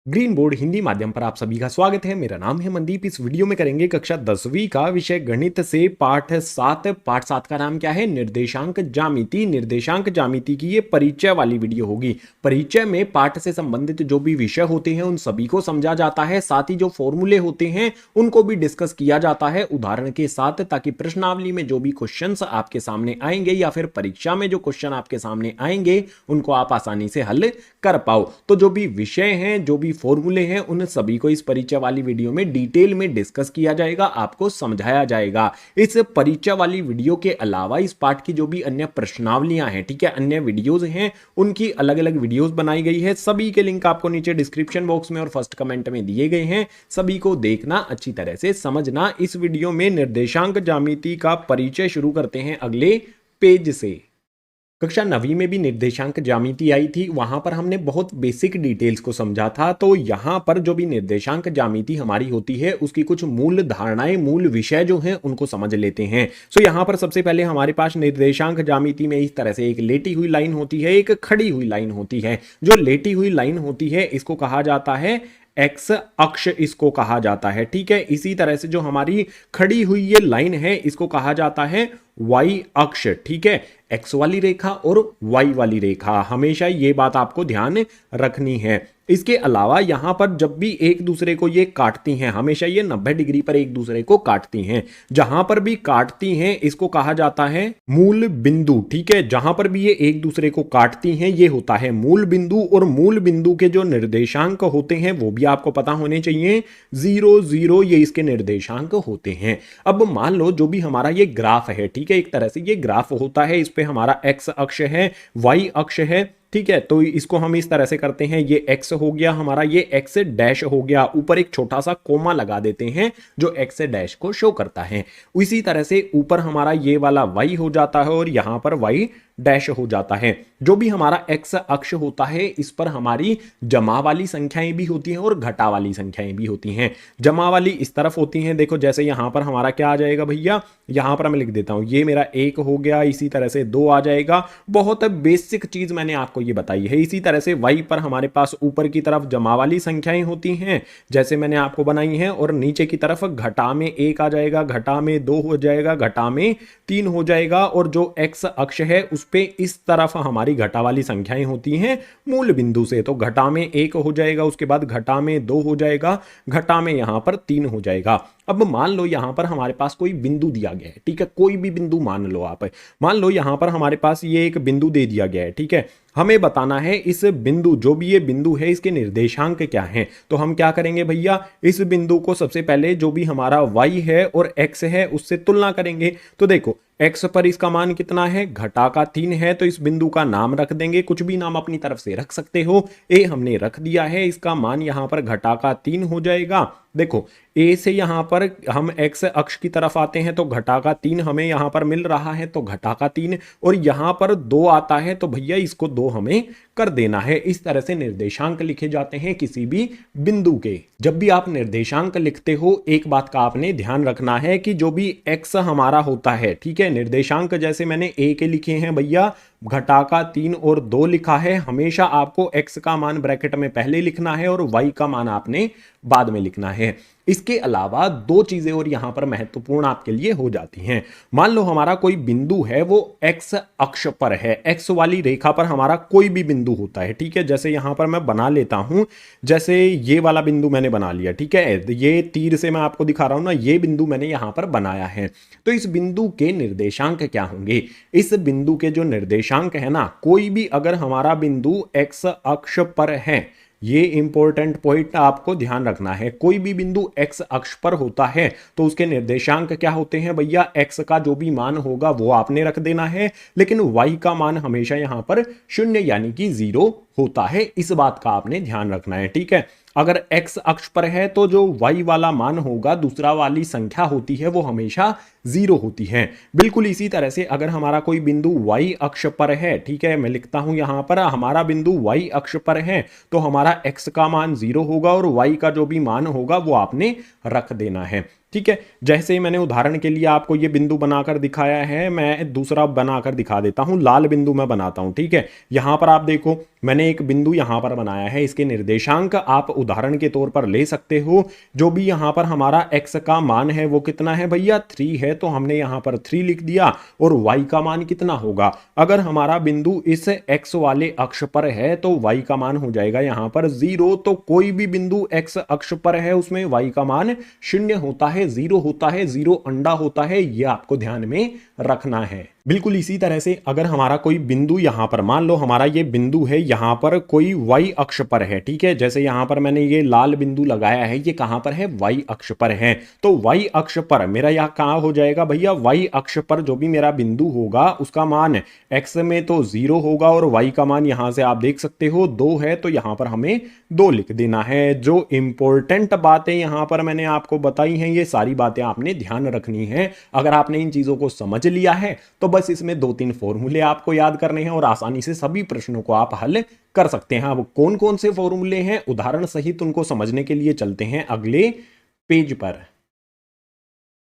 Green board Hindi माध्यम पर आप सभी का स्वागत है। मेरा नाम है मनदीप। इस वीडियो में करेंगे कक्षा 10वीं का विषय गणित से पाठ 7। पाठ 7 का नाम क्या है? निर्देशांक ज्यामिति। निर्देशांक ज्यामिति की ये परिचय वाली वीडियो होगी। परिचय में पाठ से संबंधित जो भी विषय होते हैं उन सभी को समझा जाता है, साथ ही जो फॉर्मूले होते हैं उनको भी डिस्कस किया जाता है उदाहरण के साथ, ताकि प्रश्नावली में जो भी क्वेश्चंस आपके सामने आएंगे या फिर परीक्षा में जो क्वेश्चन आपके सामने आएंगे उनको आप आसानी से हल कर पाओ। तो जो भी विषय हैं, जो भी फॉर्मूले हैं, उन सभी को इस परिचय वाली वीडियो में डिटेल में डिस्कस किया जाएगा, आपको समझाया जाएगा। इस परिचय वाली वीडियो के अलावा इस पाठ की जो भी अन्य प्रश्नावलियां हैं, ठीक है, अन्य वीडियोज हैं, उनकी अलग अलग वीडियोज बनाई गई है। सभी के लिंक आपको नीचे डिस्क्रिप्शन बॉक्स में और फर्स्ट कमेंट में दिए गए हैं। सभी को देखना, अच्छी तरह से समझना। इस वीडियो में निर्देशांक ज्यामिति का परिचय शुरू करते हैं अगले पेज से। कक्षा 9वीं में भी निर्देशांक ज्यामिति आई थी, वहां पर हमने बहुत बेसिक डिटेल्स को समझा था। तो यहां पर जो भी निर्देशांक ज्यामिति हमारी होती है उसकी कुछ मूल धारणाएं, मूल विषय जो हैं उनको समझ लेते हैं। सो यहां पर सबसे पहले हमारे पास निर्देशांक ज्यामिति में इस तरह से एक लेटी हुई लाइन होती है, एक खड़ी हुई लाइन होती है। जो लेटी हुई लाइन होती है इसको कहा जाता है एक्स अक्ष, इसको कहा जाता है, ठीक है। इसी तरह से जो हमारी खड़ी हुई ये लाइन है इसको कहा जाता है वाई अक्ष, ठीक है। एक्स वाली रेखा और वाई वाली रेखा, हमेशा ये बात आपको ध्यान रखनी है। इसके अलावा यहां पर जब भी एक दूसरे को ये काटती हैं, हमेशा ये 90 डिग्री पर एक दूसरे को काटती हैं। जहां पर भी काटती हैं इसको कहा जाता है मूल बिंदु, ठीक है। जहां पर भी ये एक दूसरे को काटती हैं ये होता है मूल बिंदु। और मूल बिंदु के जो निर्देशांक होते हैं वो भी आपको पता होने चाहिए। 0 0 ये इसके निर्देशांक होते हैं। अब मान लो जो भी हमारा ये ग्राफ है, ठीक है, एक तरह से ये ग्राफ होता है। इस पे हमारा एक्स अक्ष है, वाई अक्ष है, ठीक है। तो इसको हम इस तरह से करते हैं, ये एक्स हो गया हमारा, ये एक्स डैश हो गया, ऊपर एक छोटा सा कोमा लगा देते हैं जो एक्स डैश को शो करता है। इसी तरह से ऊपर हमारा ये वाला वाई हो जाता है और यहां पर वाई डैश हो जाता है। जो भी हमारा एक्स अक्ष होता है इस पर हमारी जमा वाली संख्याएं भी होती हैं और घटा वाली संख्याएं भी होती हैं। जमा वाली इस तरफ होती हैं, देखो जैसे यहां पर हमारा क्या आ जाएगा भैया, यहां पर मैं लिख देता हूं, ये मेरा 1 हो गया, इसी तरह से 2 आ जाएगा। बहुत बेसिक चीज मैंने आपको ये बताई है। इसी तरह से वाई पर हमारे पास ऊपर की तरफ जमा वाली संख्याएं होती हैं जैसे मैंने आपको बनाई हैं, और नीचे की तरफ घटा में 1 आ जाएगा, घटा में 2 हो जाएगा, घटा में 3 हो जाएगा। और जो एक्स अक्ष है उस पे इस तरफ हमारी घटा वाली संख्याएं होती हैं मूल बिंदु से। तो घटा में 1 हो जाएगा, उसके बाद घटा में 2 हो जाएगा, घटा में यहां पर 3 हो जाएगा। अब मान लो यहां पर हमारे पास कोई बिंदु दिया गया है, ठीक है, कोई भी बिंदु मान लो आप। मान लो यहां पर हमारे पास ये एक बिंदु दे दिया गया है, ठीक है। हमें बताना है इस बिंदु, जो भी ये बिंदु है, इसके निर्देशांक क्या हैं। तो हम क्या करेंगे भैया, इस बिंदु को सबसे पहले जो भी हमारा y है और x है उससे तुलना करेंगे। तो देखो x पर इसका मान कितना है, घटा का 3 है, तो इस बिंदु का नाम रख देंगे, कुछ भी नाम अपनी तरफ से रख सकते हो। a हमने रख दिया है, इसका मान यहां पर घटा का 3 हो जाएगा। देखो a से यहां पर हम x अक्ष की तरफ आते हैं तो घटा का 3 हमें यहां पर मिल रहा है, तो घटा का 3, और यहां पर 2 आता है तो भैया इसको 2 हमें कर देना है। इस तरह से निर्देशांक लिखे जाते हैं किसी भी बिंदु के। जब भी आप निर्देशांक लिखते हो एक बात का आपने ध्यान रखना है कि जो भी x हमारा होता है, ठीक है, निर्देशांक जैसे मैंने a के लिखे हैं भैया, घटा का 3 और 2 लिखा है, हमेशा आपको x का मान ब्रैकेट में पहले लिखना है और y का मान आपने बाद में लिखना है। इसके अलावा 2 चीजें और यहां पर महत्वपूर्ण आपके लिए हो जाती हैं। मान लो हमारा कोई बिंदु है वो x अक्ष पर है, x वाली रेखा पर हमारा कोई भी बिंदु होता है, ठीक है। जैसे यहां पर मैं बना लेता हूं, जैसे ये वाला बिंदु मैंने बना लिया, ठीक है, ये तीर से मैं आपको दिखा रहा हूं ना, ये बिंदु मैंने यहां पर बनाया है। तो इस बिंदु के निर्देशांक क्या होंगे, इस बिंदु के जो निर्देशांक है ना, कोई भी अगर हमारा बिंदु x अक्ष पर है, ये इंपॉर्टेंट पॉइंट आपको ध्यान रखना है, कोई भी बिंदु x अक्ष पर होता है तो उसके निर्देशांक क्या होते हैं भैया, x का जो भी मान होगा वो आपने रख देना है, लेकिन y का मान हमेशा यहां पर 0 यानी कि 0 होता है। इस बात का आपने ध्यान रखना है, ठीक है। अगर x अक्ष पर है तो जो y वाला मान होगा, दूसरा वाली संख्या होती है, वो हमेशा 0 होती है। बिल्कुल इसी तरह से अगर हमारा कोई बिंदु y अक्ष पर है, ठीक है, मैं लिखता हूं यहां पर हमारा बिंदु y अक्ष पर है, तो हमारा x का मान 0 होगा और y का जो भी मान होगा वो आपने रख देना है। ठीक है। जैसे ही मैंने उदाहरण के लिए आपको ये बिंदु बनाकर दिखाया है, मैं दूसरा बनाकर दिखा देता हूं, लाल बिंदु मैं बनाता हूं। ठीक है, यहां पर आप देखो मैंने एक बिंदु यहां पर बनाया है, इसके निर्देशांक आप उदाहरण के तौर पर ले सकते हो। जो भी यहां पर हमारा x का मान है वो कितना है भैया, 3 है, तो हमने यहां पर 3 लिख दिया। और y का मान कितना होगा, अगर हमारा बिंदु इस x वाले अक्ष पर है तो y का मान हो जाएगा यहां पर 0। तो कोई भी बिंदु x अक्ष पर है उसमें y का मान 0 होता है, 0 होता है, 0 अंडा होता है, यह आपको ध्यान में रखना है। बिल्कुल इसी तरह से अगर हमारा कोई बिंदु यहां पर, मान लो हमारा ये बिंदु है यहां पर कोई y अक्ष पर है, ठीक है, जैसे यहां पर मैंने ये लाल बिंदु लगाया है, ये कहां पर है, y अक्ष पर है। तो y अक्ष पर मेरा यहां कहां हो जाएगा भैया, y अक्ष पर जो भी मेरा बिंदु होगा उसका मान x में तो 0 होगा और y का मान यहां से आप देख सकते हो 2 है, तो यहां पर हमें 2 लिख देना है। जो इंपॉर्टेंट बातें यहां पर मैंने आपको बताई हैं, ये सारी बातें आपने ध्यान रखनी है। अगर आपने इन चीजों को समझ लिया है तो बस इसमें 2-3 फॉर्मूले आपको याद करने हैं और आसानी से सभी प्रश्नों को आप हल कर सकते हैं। अब कौन कौन से फॉर्मूले हैं, उदाहरण सहित उनको समझने के लिए चलते हैं अगले पेज पर।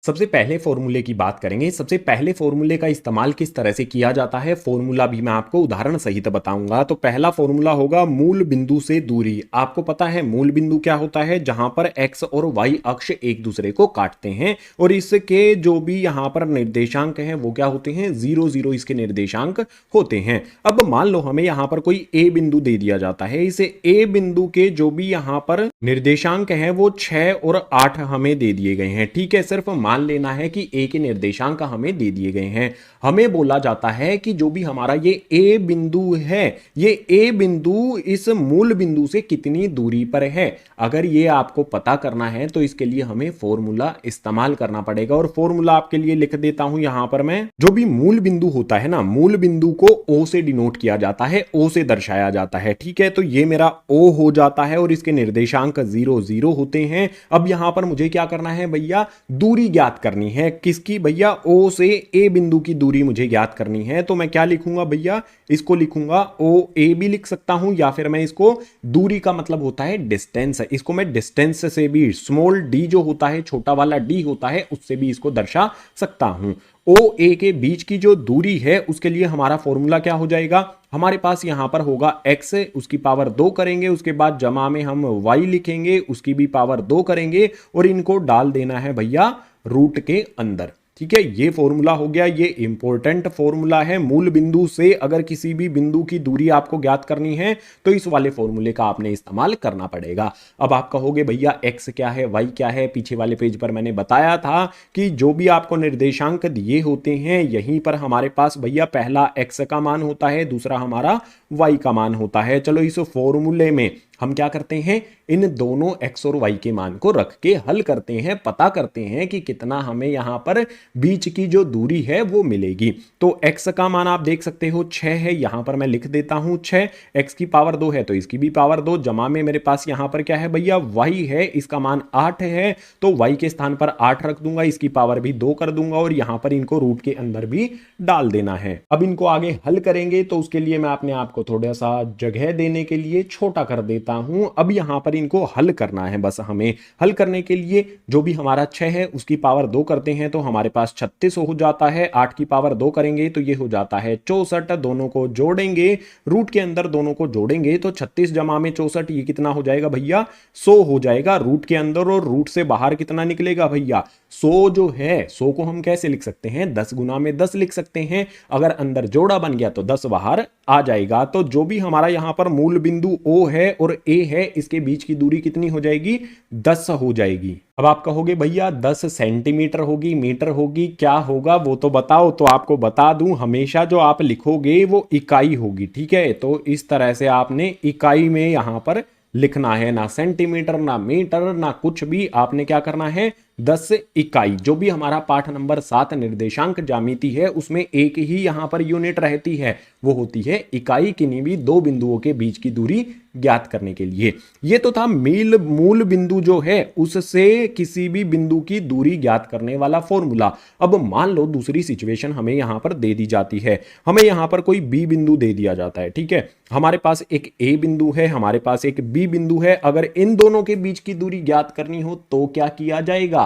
सबसे पहले फॉर्मूले की बात करेंगे। सबसे पहले फॉर्मूले का इस्तेमाल किस तरह से किया जाता है, फॉर्मूला भी मैं आपको उदाहरण सहित बताऊंगा। तो पहला फॉर्मूला होगा मूल बिंदु से दूरी। आपको पता है मूल बिंदु क्या होता है, जहां पर x और y अक्ष एक दूसरे को काटते हैं और इसके जो भी यहां पर निर्देशांक हैं वो क्या होते हैं, 0 0 इसके निर्देशांक होते हैं। अब मान लो हमें यहां पर कोई a बिंदु दे दिया जाता है, इसे a बिंदु के जो भी यहां पर निर्देशांक हैं वो 6 और 8 हमें दे दिए गए हैं। ठीक है, सिर्फ मान लेना है कि a के निर्देशांक हमें दे दिए गए हैं। हमें बोला जाता है कि जो भी हमारा ये a बिंदु है, ये a बिंदु इस मूल बिंदु से कितनी दूरी पर है। अगर ये आपको पता करना है तो इसके लिए हमें फॉर्मूला इस्तेमाल करना पड़ेगा और फॉर्मूला आपके लिए लिख देता हूं यहां पर मैं। जो भी मूल बिंदु होता है ना, मूल बिंदु को o से डिनोट किया जाता है, o से दर्शाया जाता है। ठीक है, तो ये मेरा o हो जाता है और इसके निर्देशांक 0 0 होते हैं। अब यहां पर मुझे क्या करना है भैया, दूरी ज्ञात करनी है। किसकी भैया, o से a बिंदु की दूरी मुझे ज्ञात करनी है। तो मैं क्या लिखूंगा भैया, इसको लिखूंगा o a भी लिख सकता हूं, या फिर मैं इसको, दूरी का मतलब होता है डिस्टेंस, इसको मैं डिस्टेंस से भी, स्मॉल d जो होता है, छोटा वाला d होता है, उससे भी इसको दर्शा सकता हूं। o a के बीच की जो दूरी है उसके लिए हमारा फॉर्मूला क्या हो जाएगा, हमारे पास यहां पर होगा x, उसकी पावर 2 करेंगे, उसके बाद जमा में हम y लिखेंगे, उसकी भी पावर 2 करेंगे और इनको डाल देना है भैया रूट के अंदर। ठीक है, ये फॉर्मूला हो गया, ये इंपॉर्टेंट फॉर्मूला है। मूल बिंदु से अगर किसी भी बिंदु की दूरी आपको ज्ञात करनी है तो इस वाले फॉर्मूले का आपने इस्तेमाल करना पड़ेगा। अब आप कहोगे भैया x क्या है, y क्या है, पीछे वाले पेज पर मैंने बताया था कि जो भी आपको निर्देशांक दिए होते हैं यहीं पर हमारे पास भैया पहला x का मान होता है, दूसरा हमारा y का मान होता है। चलो इस फॉर्मूले में हम क्या करते हैं, इन दोनों x और y के मान को रख के हल करते हैं, पता करते हैं कि कितना हमें यहां पर बीच की जो दूरी है वो मिलेगी। तो x का मान आप देख सकते हो 6 है, यहां पर मैं लिख देता हूं 6, x की पावर 2 है तो इसकी भी पावर 2, जमा में मेरे पास यहां पर क्या है भैया, y है, इसका मान 8 है, तो y के स्थान पर 8 रख दूंगा, इसकी पावर भी 2 कर दूंगा और यहां पर इनको रूट के अंदर भी डाल देना है। अब इनको आगे हल करेंगे तो उसके लिए मैं अपने आप को थोड़ा सा जगह देने के लिए छोटा कर देता हूं। अब यहां पर इनको हल करना है, बस हमें हल करने के लिए जो भी हमारा 6 है उसकी पावर 2 करते हैं तो हमारे पास 36 हो जाता है, 8 की पावर 2 करेंगे तो ये हो जाता है 64, दोनों को जोड़ेंगे, रूट के अंदर दोनों को जोड़ेंगे तो 36 जमा में 64, ये कितना हो जाएगा भैया, 100 हो जाएगा रूट के अंदर, और रूट से बाहर कितना निकलेगा भैया, 100 जो है, 100 को हम कैसे लिख सकते हैं, 10 गुना में 10 लिख सकते हैं, अगर अंदर जोड़ा बन गया तो 10 बाहर आ जाएगा। तो जो भी हमारा यहां पर मूल बिंदु O है और A है, इसके बीच की दूरी कितनी हो जाएगी, 10 हो जाएगी। अब आप कहोगे भैया 10 सेंटीमीटर होगी, मीटर होगी, क्या होगा वो तो बताओ। तो आपको बता दूं, हमेशा जो आप लिखोगे वो इकाई होगी। ठीक है, तो इस तरह से आपने इकाई में यहां पर लिखना है, ना सेंटीमीटर ना मीटर ना कुछ भी, आपने क्या करना है, 10 इकाई। जो भी हमारा पाठ नंबर 7 निर्देशांक ज्यामिति है उसमें एक ही यहां पर यूनिट रहती है, वो होती है इकाई, किन्हीं भी दो बिंदुओं के बीच की दूरी ज्ञात करने के लिए। ये तो था मूल बिंदु जो है उससे किसी भी बिंदु की दूरी ज्ञात करने वाला फॉर्मूला। अब मान लो दूसरी सिचुएशन हमें यहां पर दे दी जाती है, हमें यहां पर कोई बी बिंदु दे दिया जाता है। ठीक है, हमारे पास एक ए बिंदु है, हमारे पास एक बी बिंदु है, अगर इन दोनों के बीच की दूरी ज्ञात करनी हो तो क्या किया जाएगा,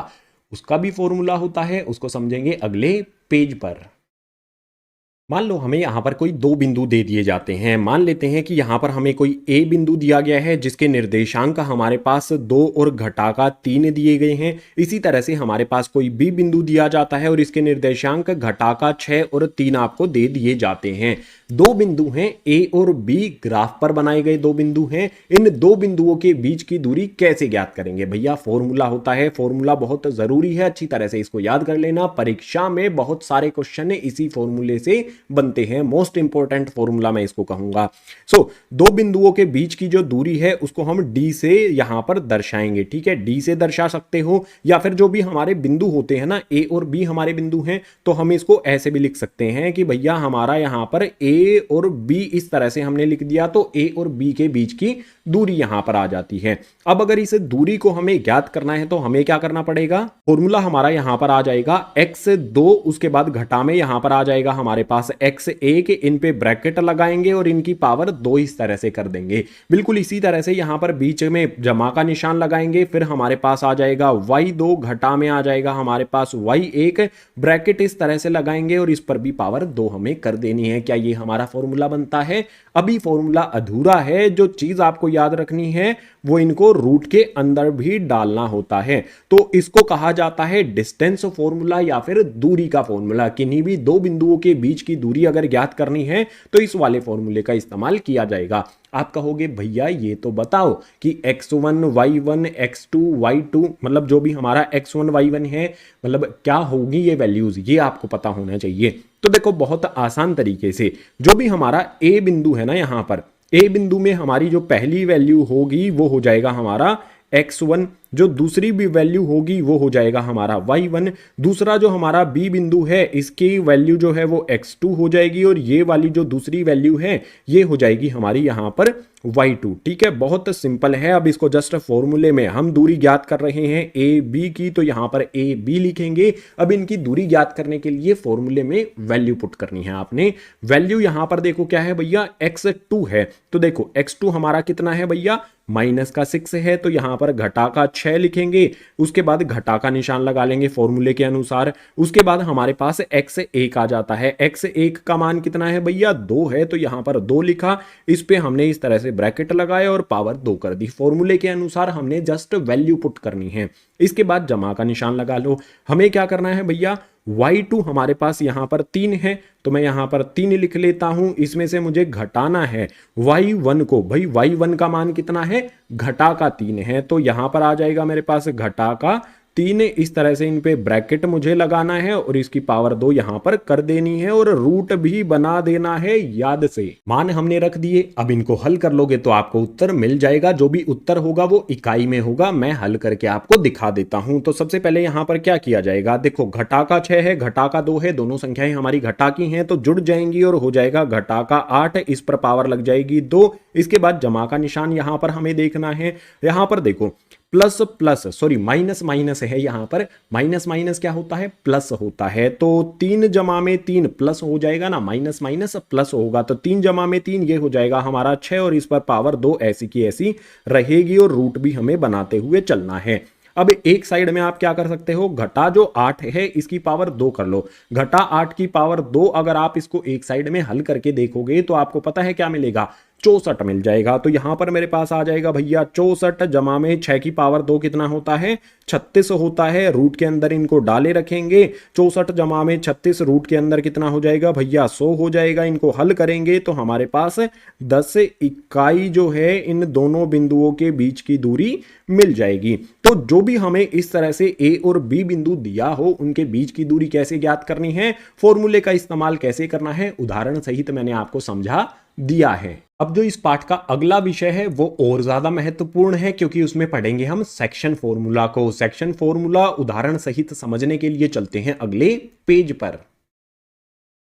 उसका भी फॉर्मूला होता है, उसको समझेंगे अगले पेज पर। मान लो हमें यहाँ पर कोई दो बिंदु दे दिए जाते हैं। मान लेते हैं कि यहाँ पर हमें कोई ए बिंदु दिया गया है जिसके निर्देशांक हमारे पास 2 और घटाका 3 दिए गए हैं। इसी तरह से हमारे पास कोई बी बिंदु दिया जाता है और इसके निर्देशांक घटाका 6 और 3 आपको दे दिए जाते हैं। दो बिंदु हैं ए और बी, ग्राफ पर बनाए गए दो बिंदु हैं। इन दो बिंदुओं के बीच की दूरी कैसे ज्ञात करेंगे? भैया फॉर्मूला होता है, फॉर्मूला बहुत जरूरी है, अच्छी तरह से इसको याद कर लेना। परीक्षा में बहुत सारे क्वेश्चन इसी फॉर्मूले से बनते हैं, मोस्ट इंपॉर्टेंट फॉर्मूला मैं इसको कहूंगा। दो बिंदुओं के बीच की जो दूरी है उसको हम डी से यहां पर दर्शाएंगे, ठीक है। डी से दर्शा सकते हो या फिर जो भी हमारे बिंदु होते हैं ना, ए और बी हमारे बिंदु हैं, तो हम इसको ऐसे भी लिख सकते हैं कि भैया हमारा यहां पर ए और बी इस तरह से हमने लिख दिया तो ए और बी के बीच की दूरी यहां पर आ जाती है। अब अगर इस दूरी को हमें ज्ञात करना है तो हमें क्या करना पड़ेगा? फॉर्मूला हमारा यहां पर आ जाएगा x2, उसके बाद घटा में यहां पर आ जाएगा हमारे पास x1, इन पे ब्रैकेट लगाएंगे और इनकी पावर 2 इस तरह से कर देंगे। बिल्कुल इसी तरह से यहां पर बीच में जमा का निशान लगाएंगे, फिर हमारे पास आ जाएगा y2, घटा में आ जाएगा हमारे पास y1, ब्रैकेट इस तरह से लगाएंगे और इस पर भी पावर 2 हमें कर देनी है। क्या ये हमारा फॉर्मूला बनता है? अभी फॉर्मूला अधूरा है। जो चीज आपको याद रखनी है वो इनको रूट के अंदर भी डालना होता है। तो इसको कहा जाता है डिस्टेंस फॉर्मूला या फिर दूरी का फॉर्मूला। किन्हीं भी दो बिंदुओं के बीच की दूरी अगर ज्ञात करनी है तो इस वाले फॉर्मूले का इस्तेमाल किया जाएगा। आप कहोगे भैया ये तो बताओ कि x1 y1 x2 y2, मतलब जो भी हमारा x1 y1 है, मतलब क्या होगी ये वैल्यूज, ये आपको पता होना चाहिए। तो देखो बहुत आसान तरीके से जो भी हमारा ए बिंदु है ना, यहां पर ए बिंदु में हमारी जो पहली वैल्यू होगी वो हो जाएगा हमारा x1, जो दूसरी भी वैल्यू होगी वो हो जाएगा हमारा y1, दूसरा जो हमारा b बिंदु है इसकी वैल्यू जो है वो x2 हो जाएगी और ये वाली जो दूसरी वैल्यू है ये हो जाएगी हमारी यहां पर y2। ठीक है, बहुत सिंपल है। अब इसको जस्ट फॉर्मूले में हम दूरी ज्ञात कर रहे हैं ए बी की, तो यहां पर ए बी लिखेंगे। अब इनकी दूरी ज्ञात करने के लिए फॉर्मूले में वैल्यू पुट करनी है आपने। वैल्यू यहां पर देखो क्या है भैया, x2 है, तो देखो x2 हमारा कितना है भैया, -6 है, तो यहां पर घटा का 6 लिखेंगे, उसके बाद घटा का निशान लगा लेंगे फॉर्मूले के अनुसार। उसके बाद हमारे पास x1 आ जाता है। x1 का मान कितना है भैया, 2 है, तो यहां पर 2 लिखा, इस पे हमने इस तरह से ब्रैकेट लगाए और पावर 2 कर दी। फॉर्मूले के अनुसार हमने जस्ट वैल्यू पुट करनी है। इसके बाद जमा का निशान लगा लो। हमें क्या करना है भैया, y2 हमारे पास यहां पर 3 है, तो मैं यहां पर 3 लिख लेता हूं। इसमें से मुझे घटाना है y1 को। भाई y1 का मान कितना है, घटा का 3 है, तो यहां पर आ जाएगा मेरे पास घटा का 3। इस तरह से इन पे ब्रैकेट मुझे लगाना है और इसकी पावर 2 यहां पर कर देनी है और रूट भी बना देना है याद से। मान हमने रख दिए, अब इनको हल कर लोगे तो आपको उत्तर मिल जाएगा। जो भी उत्तर होगा वो इकाई में होगा, मैं हल करके आपको दिखा देता हूं। तो सबसे पहले यहां पर क्या किया जाएगा, देखो घटा का 6 है, घटा का 2 है, दोनों संख्याएं हमारी घटा की हैं तो जुड़ जाएंगी और हो जाएगा घटा का 8, इस पर पावर लग जाएगी 2। इसके बाद जमा का निशान यहां पर हमें देखना है। यहां पर देखो plus plus, sorry minus minus है, यहां पर माइनस माइनस क्या होता है, प्लस होता है। तो 3 जमा में 3 प्लस हो जाएगा ना, माइनस माइनस प्लस होगा, तो 3 जमा में 3 ये हो जाएगा हमारा 6 और इस पर पावर 2 ऐसी की ऐसी रहेगी और रूट भी हमें बनाते हुए चलना है। अब एक साइड में आप क्या कर सकते हो, घटा जो 8 है इसकी पावर 2 कर लो। घटा 8 की पावर 2 अगर आप इसको एक साइड में हल करके देखोगे तो आपको पता है क्या मिलेगा, 64 मिल जाएगा। तो यहां पर मेरे पास आ जाएगा भैया 64 जमा में 6 की पावर 2 कितना होता है, 36 होता है। रूट के अंदर इनको डाले रखेंगे, 64 जमा में 36 रूट के अंदर कितना हो जाएगा भैया, 100 हो जाएगा। इनको हल करेंगे तो हमारे पास 10 इकाई जो है इन दोनों बिंदुओं के बीच की दूरी मिल जाएगी। तो जो भी हमें इस तरह से ए और बी बिंदु दिया हो उनके बीच की दूरी कैसे ज्ञात करनी है, फॉर्मूले का इस्तेमाल कैसे करना है, उदाहरण सहित मैंने आपको समझा दिया है। अब जो इस पाठ का अगला विषय है वो और ज्यादा महत्वपूर्ण है क्योंकि उसमें पढ़ेंगे हम सेक्शन फॉर्मूला को। सेक्शन फॉर्मूला उदाहरण सहित समझने के लिए चलते हैं अगले पेज पर।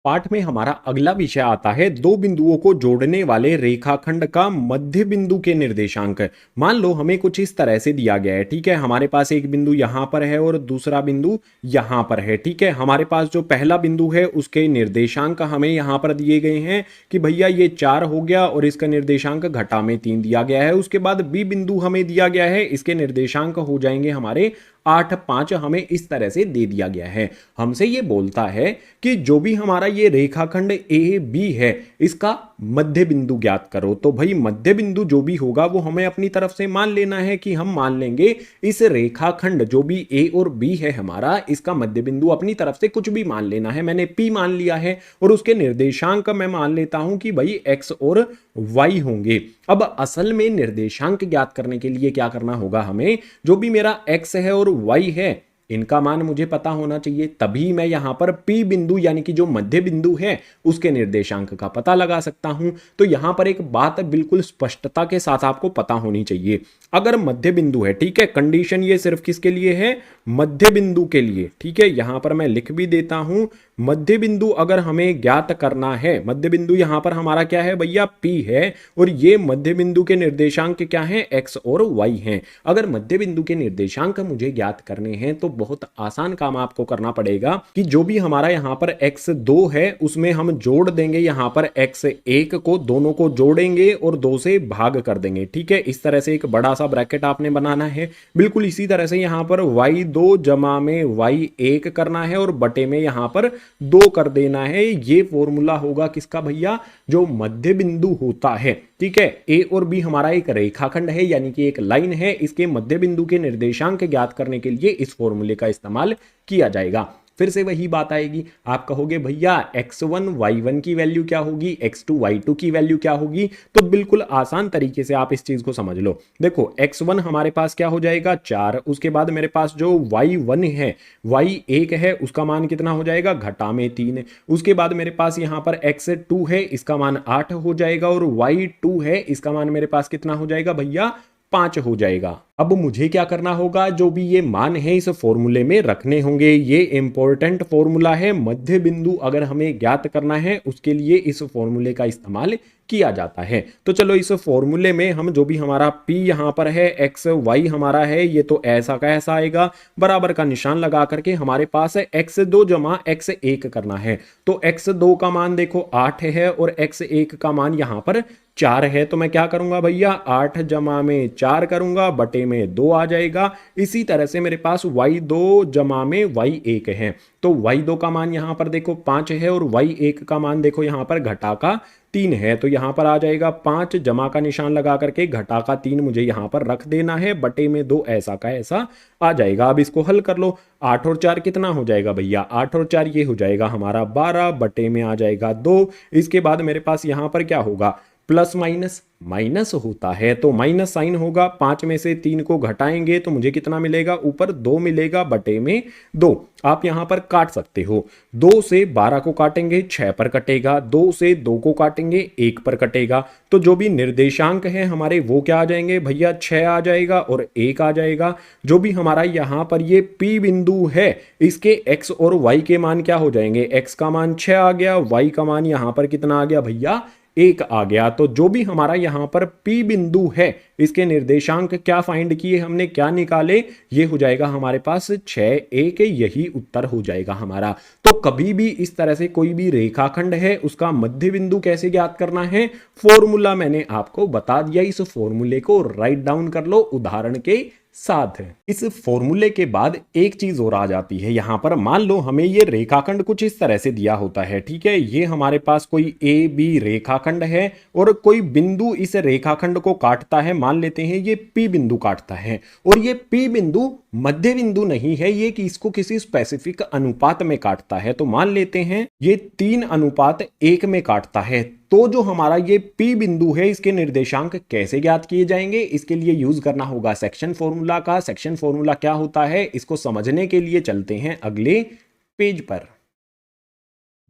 पाठ में हमारा अगला विषय आता है दो बिंदुओं को जोड़ने वाले रेखाखंड का मध्य बिंदु के निर्देशांक। मान लो हमें कुछ इस तरह से दिया गया है, ठीक है। हमारे पास एक बिंदु यहां पर है और दूसरा बिंदु यहां पर है, ठीक है। हमारे पास जो पहला बिंदु है उसके निर्देशांक हमें यहां पर दिए गए हैं कि भैया ये 4 हो गया और इसका निर्देशांक घटा में 3 दिया गया है। उसके बाद बी बिंदु हमें दिया गया है, इसके निर्देशांक हो जाएंगे हमारे 8, 5 हमें इस तरह से दे दिया गया है। हमसे ये बोलता है कि जो भी हमारा ये रेखाखंड ए बी है इसका मध्य बिंदु ज्ञात करो। तो भाई मध्य बिंदु जो भी होगा वो हमें अपनी तरफ से मान लेना है कि हम मान लेंगे इस रेखाखंड जो भी ए और बी है हमारा, इसका मध्य बिंदु अपनी तरफ से कुछ भी मान लेना है। मैंने पी मान लिया है और उसके निर्देशांक मैं मान लेता हूं कि भाई एक्स और वाई होंगे। अब असल में निर्देशांक ज्ञात करने के लिए क्या करना होगा, हमें जो भी मेरा एक्स है और वाई है इनका मान मुझे पता होना चाहिए, तभी मैं यहां पर P बिंदु यानी कि जो मध्य बिंदु है उसके निर्देशांक का पता लगा सकता हूं। तो यहां पर एक बात बिल्कुल स्पष्टता के साथ आपको पता होनी चाहिए, अगर मध्य बिंदु है, ठीक है, कंडीशन ये सिर्फ किसके लिए है, मध्य बिंदु के लिए, ठीक है। यहां पर मैं लिख भी देता हूं, मध्य बिंदु अगर हमें ज्ञात करना है, मध्य बिंदु यहां पर हमारा क्या है भैया, P है, और ये मध्य बिंदु के निर्देशांक क्या हैं, X और Y हैं। अगर मध्य बिंदु के निर्देशांक मुझे ज्ञात करने हैं तो बहुत आसान काम आपको करना पड़ेगा कि जो भी हमारा यहां पर x2 है उसमें हम जोड़ देंगे यहां पर x1 को, दोनों को जोड़ेंगे और 2 से भाग कर देंगे, ठीक है। इस तरह से एक बड़ा सा ब्रैकेट आपने बनाना है। बिल्कुल इसी तरह से यहां पर y2 जमा में y1 करना है और बटे में यहां पर 2 कर देना है। ये फॉर्मूला होगा किसका भैया, जो मध्य बिंदु होता है, ठीक है। ए और बी हमारा एक रेखाखंड है यानी कि एक लाइन है, इसके मध्य बिंदु के निर्देशांक ज्ञात करने के लिए इस फॉर्मूले का इस्तेमाल किया जाएगा। फिर से वही बात आएगी, आप कहोगे भैया x1 y1 की वैल्यू क्या होगी, x2 y2 की वैल्यू क्या होगी। तो बिल्कुल आसान तरीके से आप इस चीज को समझ लो। देखो x1 हमारे पास क्या हो जाएगा 4, उसके बाद मेरे पास जो y1 है, y1 है, उसका मान कितना हो जाएगा, घटा में 3। उसके बाद मेरे पास यहां पर x2 है, इसका मान 8 हो जाएगा, और y2 है, इसका मान मेरे पास कितना हो जाएगा भैया, 5 हो जाएगा। अब मुझे क्या करना होगा, जो भी ये मान है इस फॉर्मूले में रखने होंगे। ये इंपॉर्टेंट फॉर्मूला है, मध्य बिंदु अगर हमें ज्ञात करना है उसके लिए इस फॉर्मूले का इस्तेमाल किया जाता है। तो चलो इस फॉर्मूले में हम जो भी हमारा P यहां पर है, x y हमारा है, ये तो ऐसा का ऐसा आएगा, बराबर का निशान लगा करके हमारे पास है x2 जमा x1 करना है। तो x2 का मान देखो 8 है और x1 का मान यहां पर 4 है। तो मैं क्या करूंगा भैया, 8 जमा में 4 करूंगा, बटे में 2 आ जाएगा। इसी तरह से मेरे पास y2 जमा में y1 है, तो y2 का मान यहां पर देखो 5 है और y1 का मान देखो यहां पर घटा का 3 है। तो यहां पर आ जाएगा 5, जमा का निशान लगा करके घटा का 3 मुझे यहां पर रख देना है, बटे में 2 ऐसा का ऐसा आ जाएगा। अब इसको हल कर लो, 8 और 4 कितना हो जाएगा भैया, 8 और 4 ये हो जाएगा हमारा 12, बटे में आ जाएगा 2। इसके बाद मेरे पास यहां पर क्या होगा, प्लस माइनस, माइनस होता है तो माइनस साइन होगा। 5 में से 3 को घटाएंगे तो मुझे कितना मिलेगा, ऊपर 2 मिलेगा, बटे में 2। आप यहां पर काट सकते हो, 2 से 12 को काटेंगे 6 पर कटेगा, 2 से 2 को काटेंगे 1 पर कटेगा। तो जो भी निर्देशांक है हमारे वो क्या आ जाएंगे भैया, 6 आ जाएगा और 1 आ जाएगा। जो भी हमारा यहां पर ये P बिंदु है इसके x और y के मान क्या हो जाएंगे, x का मान 6 आ गया, y का मान यहां पर कितना आ गया भैया, 1 आ गया। तो जो भी हमारा यहां पर P बिंदु है इसके निर्देशांक क्या फाइंड किए हमने, क्या निकाले, ये हो जाएगा हमारे पास 6, 1, यही उत्तर हो जाएगा हमारा। तो कभी भी इस तरह से कोई भी रेखाखंड है उसका मध्य बिंदु कैसे ज्ञात करना है, फॉर्मूला मैंने आपको बता दिया, इस फॉर्मूले को राइट डाउन कर लो उदाहरण के साथ। इस फॉर्मूले के बाद एक चीज और आ जाती है, यहां पर मान लो हमें ये रेखाखंड कुछ इस तरह से दिया होता है, ठीक है। ये हमारे पास कोई ए बी रेखाखंड है और कोई बिंदु इस रेखाखंड को काटता है, मान लेते हैं ये P बिंदु काटता है, और ये P बिंदु मध्य बिंदु नहीं है, ये कि इसको किसी स्पेसिफिक अनुपात में काटता है। तो मान लेते हैं ये 3:1 में काटता है। तो जो हमारा ये P बिंदु है इसके निर्देशांक कैसे ज्ञात किए जाएंगे, इसके लिए यूज करना होगा सेक्शन फॉर्मूला का। सेक्शन फॉर्मूला क्या होता है इसको समझने के लिए चलते हैं अगले पेज पर।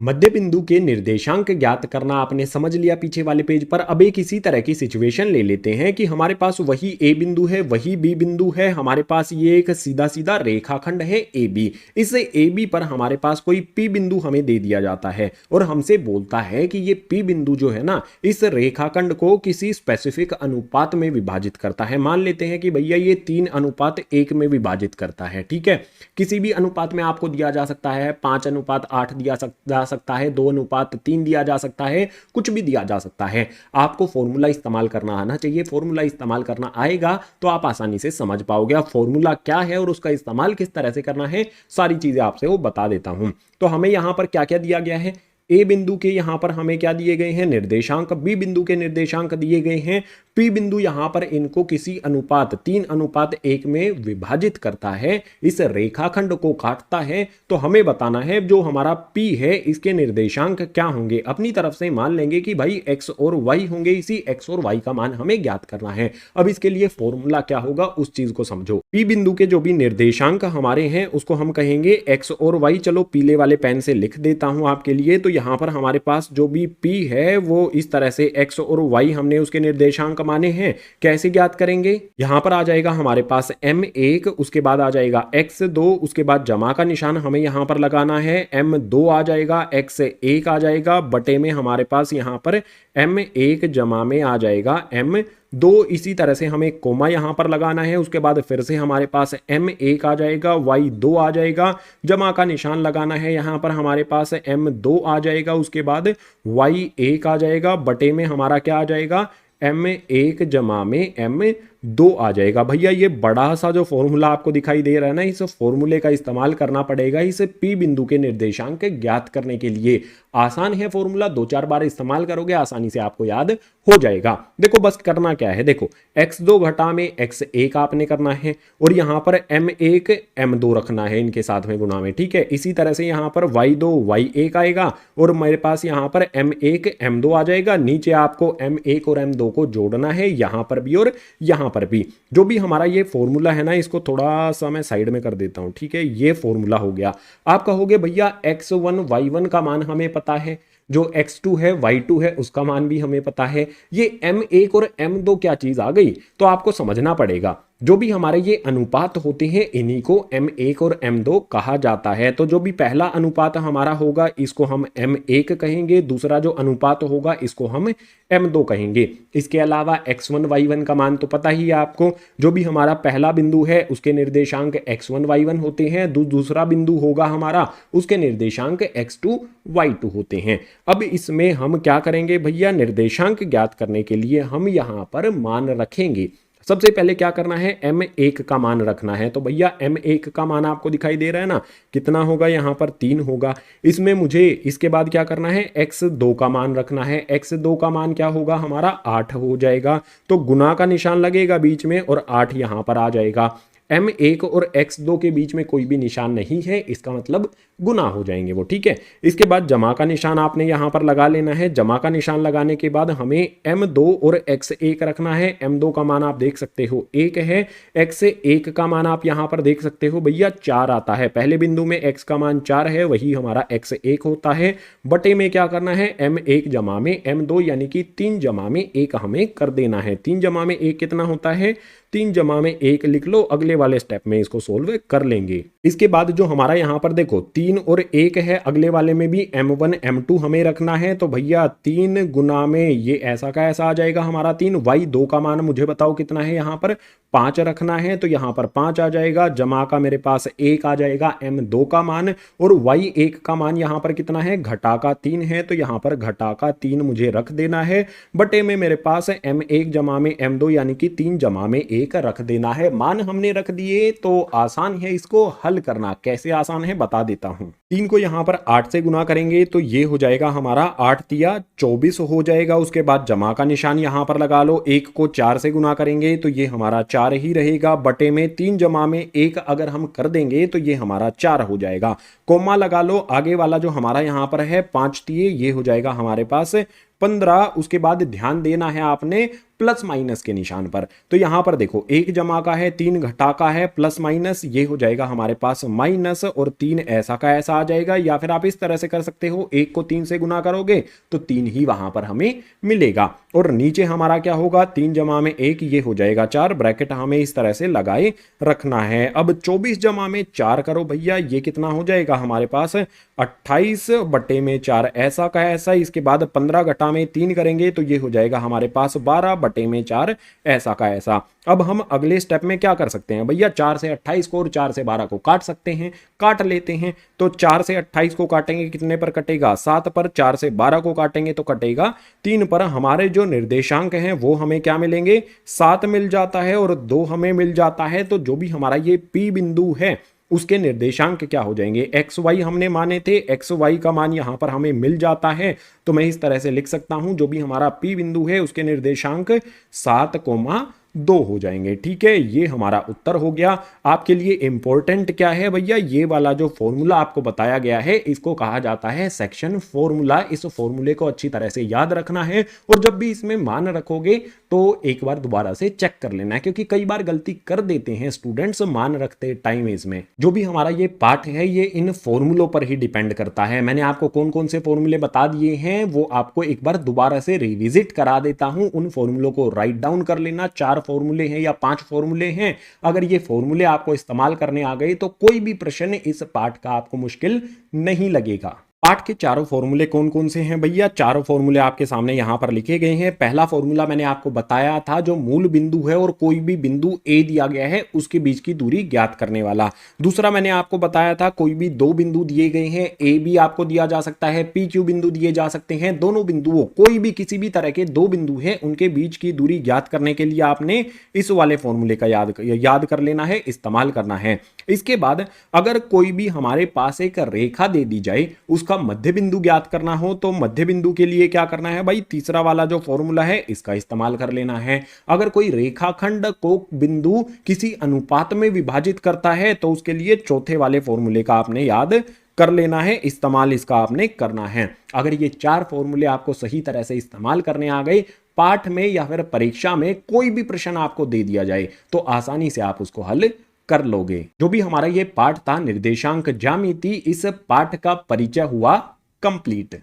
मध्य बिंदु के निर्देशांक ज्ञात करना आपने समझ लिया पीछे वाले पेज पर। अब एक इसी तरह की सिचुएशन ले लेते हैं कि हमारे पास वही ए बिंदु है, वही बी बिंदु है, हमारे पास ये एक सीधा सीधा रेखाखंड है ए बी। इस ए बी पर हमारे पास कोई पी बिंदु हमें दे दिया जाता है और हमसे बोलता है कि ये पी बिंदु जो है ना इस रेखाखंड को किसी स्पेसिफिक अनुपात में विभाजित करता है। मान लेते हैं कि भैया ये 3:1 में विभाजित करता है, ठीक है। किसी भी अनुपात में आपको दिया जा सकता है, 5:8 दिया जा सकता है, 2:3 दिया जा सकता है, कुछ भी दिया जा सकता है। आपको फॉर्मूला इस्तेमाल करना आना चाहिए। फॉर्मूला इस्तेमाल करना आएगा तो आप आसानी से समझ पाओगे। अब फॉर्मूला क्या है और उसका इस्तेमाल किस तरह से करना है, सारी चीजें आपसे वो बता देता हूं। तो हमें यहां पर क्या क्या दिया गया है, ए बिंदु के यहां पर हमें क्या दिए गए हैं, निर्देशांक, बी बिंदु के निर्देशांक दिए गए हैं, पी बिंदु यहां पर इनको किसी अनुपात 3:1 में विभाजित करता है, इस रेखाखंड को काटता है। तो हमें बताना है जो हमारा पी है इसके निर्देशांक क्या होंगे। अपनी तरफ से मान लेंगे कि भाई एक्स और वाई होंगे, इसी एक्स और वाई का मान हमें ज्ञात करना है। अब इसके लिए फॉर्मूला क्या होगा उस चीज को समझो। पी बिंदु के जो भी निर्देशांक हमारे हैं उसको हम कहेंगे एक्स और वाई। चलो पीले वाले पेन से लिख देता हूं आपके लिए। तो यहां पर हमारे पास जो भी P है वो इस तरह से x और y हमने उसके निर्देशांक माने हैं। कैसे ज्ञात करेंगे, यहां पर आ जाएगा हमारे पास M1, उसके बाद आ जाएगा x2, उसके बाद जमा का निशान हमें यहां पर लगाना है, M2 आ जाएगा, x1 आ जाएगा, बटे में हमारे पास यहां पर M1 जमा में आ जाएगा M2। इसी तरह से हमें कोमा यहां पर लगाना है, उसके बाद फिर से हमारे पास M1 आ जाएगा, Y2 आ जाएगा, जमा का निशान लगाना है, यहां पर हमारे पास M2 आ जाएगा, उसके बाद Y1 आ जाएगा, बटे में हमारा क्या आ जाएगा, M1 जमा में M2 आ जाएगा। भैया ये बड़ा सा जो फॉर्मूला आपको दिखाई दे रहा है ना, इस फॉर्मूले का इस्तेमाल करना पड़ेगा इस P बिंदु के निर्देशांक ज्ञात करने के लिए। आसान है फॉर्मूला, 2-4 बार इस्तेमाल करोगे आसानी से आपको याद हो जाएगा। देखो बस करना क्या है, देखो x2 घटा में x1 आपने करना है और यहां पर M1 M2 रखना है इनके साथ में गुणा में, ठीक है। इसी तरह से यहां पर Y2 Y1 आएगा और मेरे पास यहां पर M1 M2 आ जाएगा। नीचे आपको M1 और M2 को जोड़ना है, यहां पर भी और यहां पर भी। जो भी हमारा ये फॉर्मूला है ना, इसको थोड़ा सा मैं साइड में कर देता हूं, ठीक है। ये फॉर्मूला हो गया। आप कहोगे भैया x1 y1 का मान हमें पता है, जो x2 है y2 है उसका मान भी हमें पता है, ये M1 और M2 क्या चीज आ गई, तो आपको समझना पड़ेगा। जो भी हमारे ये अनुपात होते हैं इन्हीं को M1 और M2 कहा जाता है। तो जो भी पहला अनुपात हमारा होगा इसको हम M1 कहेंगे, दूसरा जो अनुपात होगा इसको हम M2 कहेंगे। इसके अलावा x1 y1 का मान तो पता ही है आपको। जो भी हमारा पहला बिंदु है उसके निर्देशांक x1 y1 होते हैं, दूसरा बिंदु होगा हमारा उसके निर्देशांक x2 y2 होते हैं। अब इसमें हम क्या करेंगे भैया, निर्देशांक ज्ञात करने के लिए हम यहां पर मान रखेंगे। सबसे पहले क्या करना है, M1 का मान रखना है। तो भैया M1 का मान आपको दिखाई दे रहा है ना, कितना होगा, यहां पर 3 होगा। इसमें मुझे इसके बाद क्या करना है, x2 का मान रखना है। x2 का मान क्या होगा हमारा, 8 हो जाएगा। तो गुना का निशान लगेगा बीच में और 8 यहां पर आ जाएगा। M1 और x2 के बीच में कोई भी निशान नहीं है, इसका मतलब गुना हो जाएंगे वो, ठीक है। इसके बाद जमा का निशान आपने यहां पर लगा लेना है। जमा का निशान लगाने के बाद हमें M2 और x1 रखना है। M2 का मान आप देख सकते हो 1 है, x1 का मान आप यहां पर देख सकते हो भैया 4 आता है। पहले बिंदु में x का मान 4 है, वही हमारा x1 होता है। बटे में क्या करना है, M1 जमा में M2 यानी कि 3 जमा में 1 हमें कर देना है। 3 जमा में 1 कितना होता है, 3 जमा में 1 लिख लो, अगले वाले स्टेप में इसको सोल्व कर लेंगे। इसके बाद जो हमारा यहाँ पर देखो 3 और 1 है, अगले वाले में भी M1 M2 हमें रखना है। तो भैया 3 गुना में ये ऐसा का ऐसा आ जाएगा हमारा 3। y2 का मान मुझे बताओ कितना है, यहाँ पर 5 रखना है, तो यहाँ पर 5 आ जाएगा। जमा का मेरे पास 1 आ जाएगा M2 का मान, और y1 का मान यहाँ पर कितना है, घटा का 3 है, तो यहाँ पर घटा का 3 मुझे रख देना है। बटे में मेरे पास M1 जमा में M2 यानी कि 3 जमा में 1 रख देना है। मान हमने रख दिए तो आसान है इसको हल करना। कैसे आसान है बता देता हूं। 3 को यहां पर 8 से गुना करेंगे तो ये हो जाएगा हमारा 8 तिया 24 हो जाएगा। उसके बाद जमा का निशान यहां पर लगा लो। 1 को 4 से गुना करेंगे तो ये हमारा 4 ही रहेगा। बटे में 3 जमा में 1 अगर हम कर देंगे तो ये हमारा 4 हो जाएगा। कोमा लगा लो। आगे वाला जो हमारा यहां पर है 5 तिये, ये हो जाएगा हमारे पास 15। उसके बाद ध्यान देना है आपने प्लस माइनस के निशान पर। तो यहां पर देखो 1 जमा का है, 3 घटा का है, प्लस माइनस ये हो जाएगा हमारे पास माइनस, और 3 ऐसा का ऐसा आ जाएगा। या फिर आप इस तरह से कर सकते हो, 1 को 3 से गुना करोगे तो 3 ही वहां पर हमें मिलेगा। और नीचे हमारा क्या होगा, 3 जमा में 1 ये हो जाएगा 4। ब्रैकेट हमें इस तरह से लगाए रखना है। अब 24 जमा में 4 करो भैया, ये कितना हो जाएगा हमारे पास 28 बटे में 4 ऐसा का ऐसा। इसके बाद 15 घटा में 3 करेंगे तो ये हो जाएगा हमारे पास 12 बटे में 4, ऐसा का ऐसा। अब हम अगले स्टेप में क्या कर सकते हैं भैया, 4 से 28 को और 4 से 12 को काट सकते हैं, काट लेते हैं। तो 4 से 28 को काटेंगे कितने पर कटेगा, 7 पर। 4 से 12 को काटेंगे तो कटेगा 3 पर। हमारे जो निर्देशांक हैं वो हमें क्या मिलेंगे, 7 मिल जाता है और 2 हमें मिल जाता है। तो जो भी हमारा ये P बिंदु है उसके निर्देशांक क्या हो जाएंगे, एक्स वाई हमने माने थे, एक्स वाई का मान यहां पर हमें मिल जाता है। तो मैं इस तरह से लिख सकता हूं, जो भी हमारा P बिंदु है उसके निर्देशांक 7,2 हो जाएंगे। ठीक है, ये हमारा उत्तर हो गया। आपके लिए इंपॉर्टेंट क्या है भैया, ये वाला जो फॉर्मूला आपको बताया गया है इसको कहा जाता है सेक्शन फॉर्मूला। इस फॉर्मूले को अच्छी तरह से याद रखना है और जब भी इसमें मान रखोगे तो एक बार दोबारा से चेक कर लेना है, क्योंकि कई बार गलती कर देते हैं स्टूडेंट्स मान रखते टाइम। इसमें जो भी हमारा ये पार्ट है ये इन फॉर्मूलों पर ही डिपेंड करता है। मैंने आपको कौन कौन से फॉर्मूले बता दिए हैं वो आपको एक बार दोबारा से रिविजिट करा देता हूं। उन फॉर्मूलों को राइट डाउन कर लेना। 4 फॉर्मूले हैं या 5 फॉर्मूले हैं, अगर ये फॉर्मूले आपको इस्तेमाल करने आ गए तो कोई भी प्रश्न इस पार्ट का आपको मुश्किल नहीं लगेगा। पार्ट के चारों फॉर्मूले कौन कौन से हैं भैया, चारों फॉर्मूले आपके सामने यहां पर लिखे गए हैं। पहला फॉर्मूला मैंने आपको बताया था, जो मूल बिंदु है और कोई भी बिंदु ए दिया गया है उसके बीच की दूरी ज्ञात करने वाला। दूसरा मैंने आपको बताया था, कोई भी 2 बिंदु दिए गए हैं, ए भी आपको दिया जा सकता है, पी क्यू बिंदु दिए जा सकते हैं। दोनों बिंदुओं, कोई भी किसी भी तरह के 2 बिंदु हैं उनके बीच की दूरी ज्ञात करने के लिए आपने इस वाले फॉर्मूले का याद कर लेना है, इस्तेमाल करना है। इसके बाद अगर कोई भी हमारे पास एक रेखा दे दी जाए, उसका मध्य बिंदु ज्ञात करना हो तो मध्य बिंदु के लिए क्या करना है भाई, तीसरा वाला जो फॉर्मूला है इसका इस्तेमाल कर लेना है। अगर कोई रेखाखंड को बिंदु किसी अनुपात में विभाजित करता है तो उसके लिए चौथे वाले फॉर्मूले का आपने याद कर लेना है, इस्तेमाल इसका आपने करना है। अगर ये 4 फॉर्मूले आपको सही तरह से इस्तेमाल करने आ गए, पाठ में या फिर परीक्षा में कोई भी प्रश्न आपको दे दिया जाए तो आसानी से आप उसको हल कर लोगे। जो भी हमारा ये पाठ था निर्देशांक ज्यामिति, इस पाठ का परिचय हुआ कंप्लीट।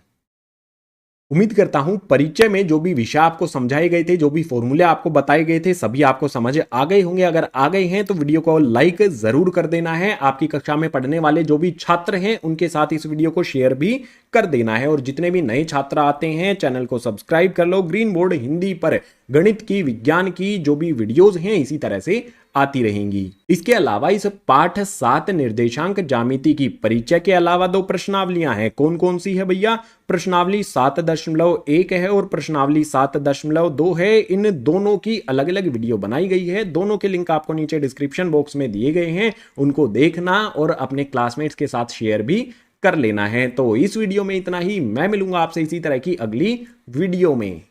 उम्मीद करता हूं परिचय में जो भी विषय आपको समझाए गए थे, जो भी फॉर्मूले आपको बताए गए थे, सभी आपको समझ आ गए होंगे। अगर आ गए हैं तो वीडियो को लाइक जरूर कर देना है। आपकी कक्षा में पढ़ने वाले जो भी छात्र हैं उनके साथ इस वीडियो को शेयर भी कर देना है। और जितने भी नए छात्र आते हैं चैनल को सब्सक्राइब कर लो। ग्रीन बोर्ड हिंदी पर गणित की, विज्ञान की जो भी वीडियोज हैं इसी तरह से आती रहेंगी। इसके अलावा इस पाठ 7 निर्देशांक ज्यामिति की परिचय के अलावा 2 प्रश्नावलियां हैं। कौन कौन सी है भैया, प्रश्नावली 7.1 है और प्रश्नावली 7.2 है। इन दोनों की अलग अलग वीडियो बनाई गई है, दोनों के लिंक आपको नीचे डिस्क्रिप्शन बॉक्स में दिए गए हैं, उनको देखना और अपने क्लासमेट्स के साथ शेयर भी कर लेना है। तो इस वीडियो में इतना ही, मैं मिलूंगा आपसे इसी तरह की अगली वीडियो में।